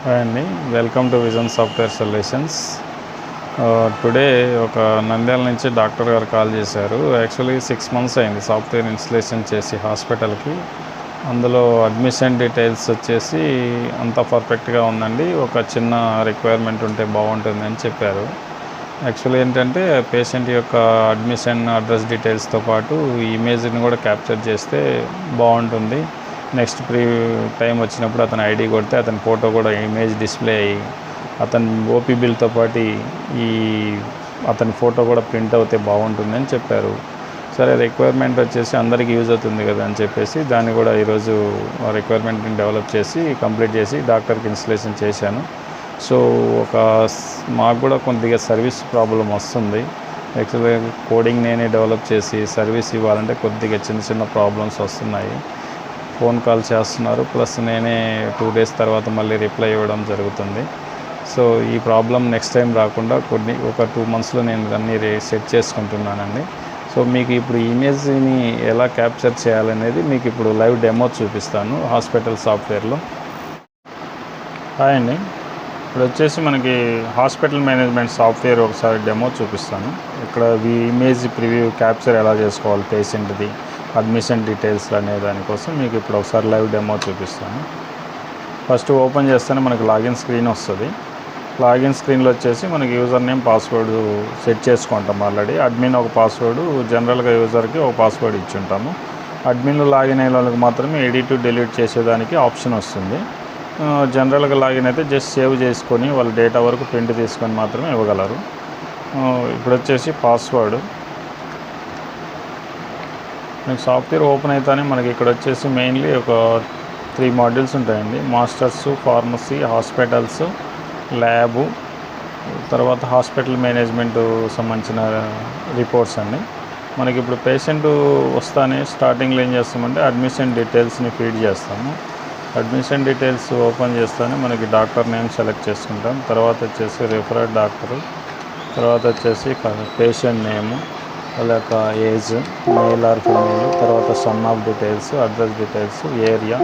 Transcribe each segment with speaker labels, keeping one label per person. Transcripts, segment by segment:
Speaker 1: Hi అండి, welcome to vision software solutions. Today ఒక నంద్యాల నుంచి డాక్టర్ గారు కాల్ చేశారు. యాక్చువల్లీ 6 months అయింది సాఫ్ట్వేర్ ఇన్స్టలేషన్ చేసి హాస్పిటల్కి. అందులో అడ్మిషన్ డీటెయిల్స్ వచ్చేసి అంతా పర్ఫెక్ట్గా ఉందండి. ఒక చిన్న రిక్వైర్మెంట్ ఉంటే బాగుంటుంది అని చెప్పారు. యాక్చువల్లీ ఏంటంటే పేషెంట్ యొక్క అడ్మిషన్ అడ్రస్ డీటెయిల్స్తో పాటు ఇమేజ్ని కూడా క్యాప్చర్ చేస్తే బాగుంటుంది. నెక్స్ట్ టైం వచ్చినప్పుడు అతని ఐడి కొడితే అతని ఫోటో కూడా ఇమేజ్ డిస్ప్లే అయ్యి అతని ఓపీ బిల్తో పాటు ఈ అతని ఫోటో కూడా ప్రింట్ అవుతే బాగుంటుంది అని చెప్పారు. సరే, రిక్వైర్మెంట్ వచ్చేసి అందరికీ యూజ్ అవుతుంది కదా అని చెప్పేసి దాన్ని కూడా ఈరోజు రిక్వైర్మెంట్ని డెవలప్ చేసి కంప్లీట్ చేసి డాక్టర్కి ఇన్స్టలేషన్ చేశాను. సో మాకు కూడా కొద్దిగా సర్వీస్ ప్రాబ్లం వస్తుంది. యాక్చువల్గా కోడింగ్ నేనే డెవలప్ చేసి సర్వీస్ ఇవ్వాలంటే కొద్దిగా చిన్న చిన్న ప్రాబ్లమ్స్ వస్తున్నాయి. ఫోన్ కాల్ చేస్తున్నారు, ప్లస్ నేనే 2 days తర్వాత మళ్ళీ రిప్లై ఇవ్వడం జరుగుతుంది. సో ఈ ప్రాబ్లం నెక్స్ట్ టైం రాకుండా ఒక 2 monthsలో నేను అన్నీ సెట్ చేసుకుంటున్నానండి. సో మీకు ఇప్పుడు ఇమేజ్ని ఎలా క్యాప్చర్ చేయాలనేది మీకు ఇప్పుడు లైవ్ డెమో చూపిస్తాను హాస్పిటల్ సాఫ్ట్వేర్లో. హాయ్ అండి, ఇప్పుడు వచ్చేసి మనకి హాస్పిటల్ మేనేజ్మెంట్ సాఫ్ట్వేర్ ఒకసారి డెమో చూపిస్తాను. ఇక్కడ ఇమేజ్ ప్రివ్యూ క్యాప్చర్ ఎలా చేసుకోవాలి పేషెంట్ది, అడ్మిషన్ డీటెయిల్స్ అనే దానికోసం మీకు ఇప్పుడు ఒకసారి లైవ్ డెమో చూపిస్తాను. ఫస్ట్ ఓపెన్ చేస్తేనే మనకి లాగిన్ స్క్రీన్ వస్తుంది. లాగిన్ స్క్రీన్లో వచ్చేసి మనకి యూజర్ నేమ్ పాస్వర్డ్ సెట్ చేసుకుంటాం ఆల్రెడీ. అడ్మిన్ ఒక పాస్వర్డ్, జనరల్గా యూజర్కి ఒక పాస్వర్డ్ ఇచ్చుంటాము. అడ్మిన్లో లాగిన్ అయిన వాళ్ళకి మాత్రమే ఎడిట్ డిలీట్ చేసేదానికి ఆప్షన్ వస్తుంది. జనరల్గా లాగిన్ అయితే జస్ట్ సేవ్ చేసుకొని వాళ్ళ డేటా వరకు ప్రింట్ తీసుకొని మాత్రమే ఇవ్వగలరు. ఇప్పుడు వచ్చేసి పాస్వర్డ్ మీకు సాఫ్ట్వేర్ ఓపెన్ అయితేనే మనకి ఇక్కడ వచ్చేసి మెయిన్లీ ఒక 3 modules ఉంటాయండి. మాస్టర్స్, ఫార్మసీ, హాస్పిటల్స్, ల్యాబు, తర్వాత హాస్పిటల్ మేనేజ్మెంట్ సంబంధించిన రిపోర్ట్స్ అండి. మనకి ఇప్పుడు పేషెంట్ వస్తానే స్టార్టింగ్లో ఏం చేస్తామంటే అడ్మిషన్ డీటెయిల్స్ని ఫీడ్ చేస్తాము. అడ్మిషన్ డీటెయిల్స్ ఓపెన్ చేస్తానే మనకి డాక్టర్ నేమ్ సెలెక్ట్ చేసుకుంటాం. తర్వాత వచ్చేసి రిఫరర్ డాక్టరు, తర్వాత వచ్చేసి పేషెంట్ నేము, వాళ్ళ యొక్క ఏజ్, మేల్ ఆర్ ఫీమేల్, తర్వాత son of details, address details, area,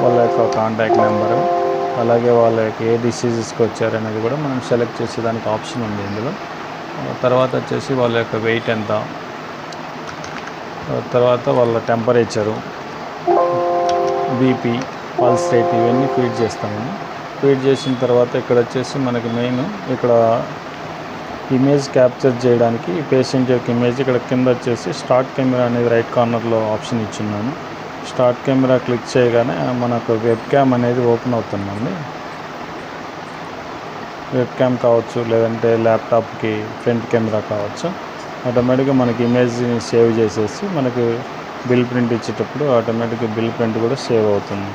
Speaker 1: వాళ్ళ యొక్క కాంటాక్ట్ నెంబరు, అలాగే వాళ్ళ యొక్క ఏ డిసీజెస్కి వచ్చారనేది కూడా మనం సెలెక్ట్ చేసేదానికి ఆప్షన్ ఉంది ఇందులో. తర్వాత వచ్చేసి వాళ్ళ యొక్క వెయిట్ ఎంత, తర్వాత వాళ్ళ టెంపరేచరు, బీపీ, పల్స్ రేట్, ఇవన్నీ ఫీడ్ చేస్తామండి. ఫీడ్ చేసిన తర్వాత ఇక్కడ వచ్చేసి మనకి మెయిన్ ఇక్కడ ఇమేజ్ క్యాప్చర్ చేయడానికి పేషెంట్ యొక్క ఇమేజ్ ఇక్కడ కింద వచ్చేసి స్టార్ట్ కెమెరా అనేది రైట్ కార్నర్లో ఆప్షన్ ఇచ్చున్నాను. స్టార్ట్ కెమెరా క్లిక్ చేయగానే మనకు వెబ్ క్యామ్ అనేది ఓపెన్ అవుతుందండి. వెబ్ క్యామ్ కావచ్చు, లేదంటే ల్యాప్టాప్కి ఫ్రంట్ కెమెరా కావచ్చు. ఆటోమేటిక్గా మనకి ఇమేజ్ని సేవ్ చేసేసి మనకి బిల్ ప్రింట్ ఇచ్చేటప్పుడు ఆటోమేటిక్గా బిల్ ప్రింట్ కూడా సేవ్ అవుతుంది.